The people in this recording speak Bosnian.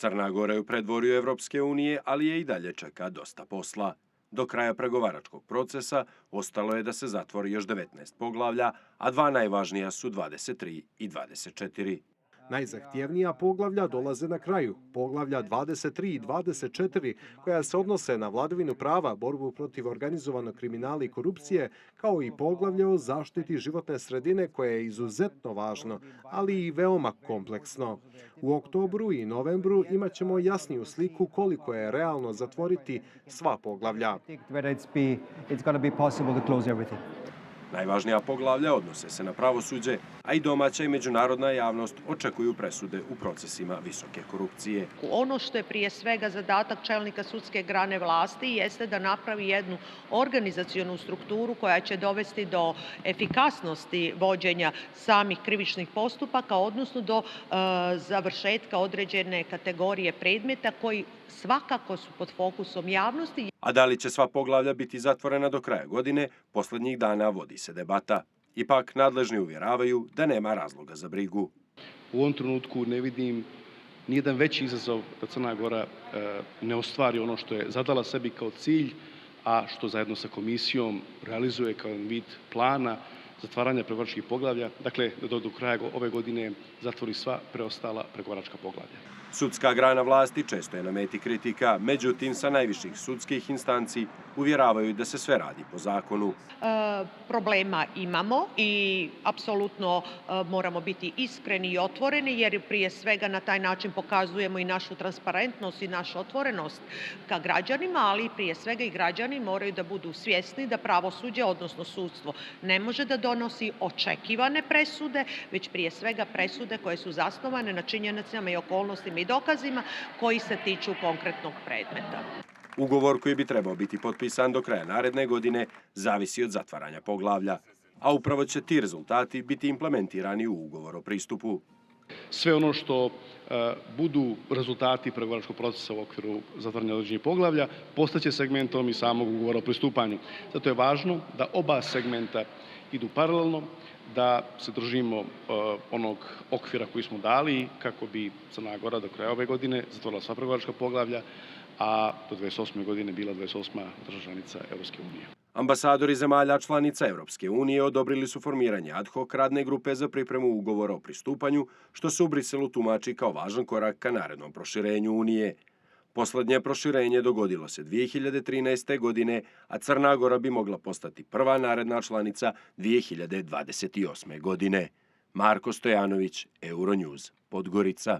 Crna Gora je u predvorju Evropske unije, ali je i dalje čeka dosta posla. Do kraja pregovaračkog procesa ostalo je da se zatvori još 19 poglavlja, a dva najvažnija su 23 i 24. Najzahtjevnija poglavlja dolaze na kraju. Poglavlja 23 i 24 koja se odnose na vladavinu prava, borbu protiv organizovanog kriminala i korupcije, kao i poglavlje o zaštiti životne sredine koje je izuzetno važno, ali i veoma kompleksno. U oktobru i novembru imat ćemo jasniju sliku koliko je realno zatvoriti sva poglavlja. Najvažnija poglavlja odnose se na pravosuđe, a i domaća i međunarodna javnost očekuju presude u procesima visoke korupcije. Ono što je prije svega zadatak čelnika sudske grane vlasti jeste da napravi jednu organizacionu strukturu koja će dovesti do efikasnosti vođenja samih krivičnih postupaka, odnosno do završetka određene kategorije predmeta koji svakako su pod fokusom javnosti. A da li će sva poglavlja biti zatvorena do kraja godine, posljednjih dana vodi se debata. Ipak, nadležni uvjeravaju da nema razloga za brigu. U ovom trenutku ne vidim nijedan veći izazov da Crna Gora ne ostvari ono što je zadala sebi kao cilj, a što zajedno sa komisijom realizuje kao vid plana zatvaranja pregovaračkih poglavlja, dakle da do kraja ove godine zatvori sva preostala pregovaračka poglavlja. Sudska grana vlasti često je na meti kritika, međutim sa najviših sudskih instanci uvjeravaju da se sve radi po zakonu. Problema imamo i apsolutno moramo biti iskreni i otvoreni, jer prije svega na taj način pokazujemo i našu transparentnost i našu otvorenost ka građanima, ali prije svega i građani moraju da budu svjesni da pravosuđe, odnosno sudstvo, ne može da donosi očekivane presude, već prije svega presude koje su zasnovane na činjenicama i okolnostima i dokazima koji se tiču konkretnog predmeta. Ugovor koji bi trebao biti potpisan do kraja naredne godine zavisi od zatvaranja poglavlja, a upravo će ti rezultati biti implementirani u ugovor o pristupu. Sve ono što budu rezultati pregovaračkog procesa u okviru zatvaranja određenih poglavlja postaće segmentom i samog ugovora o pristupanju. Zato je važno da oba segmenta idu paralelno, da se držimo onog okvira koji smo dali kako bi Crna Gora do kraja ove godine zatvorila sva pregovaračka poglavlja, a do 28. godine bila 28. država članica Evropske unije. Ambasadori zemalja članica Evropske unije odobrili su formiranje ad hoc radne grupe za pripremu ugovora o pristupanju, što se u Briselu tumači kao važan korak ka narednom proširenju Unije. Poslednje proširenje dogodilo se 2013. godine, a Crna Gora bi mogla postati prva naredna članica 2028. godine. Marko Stojanović, Euronews, Podgorica.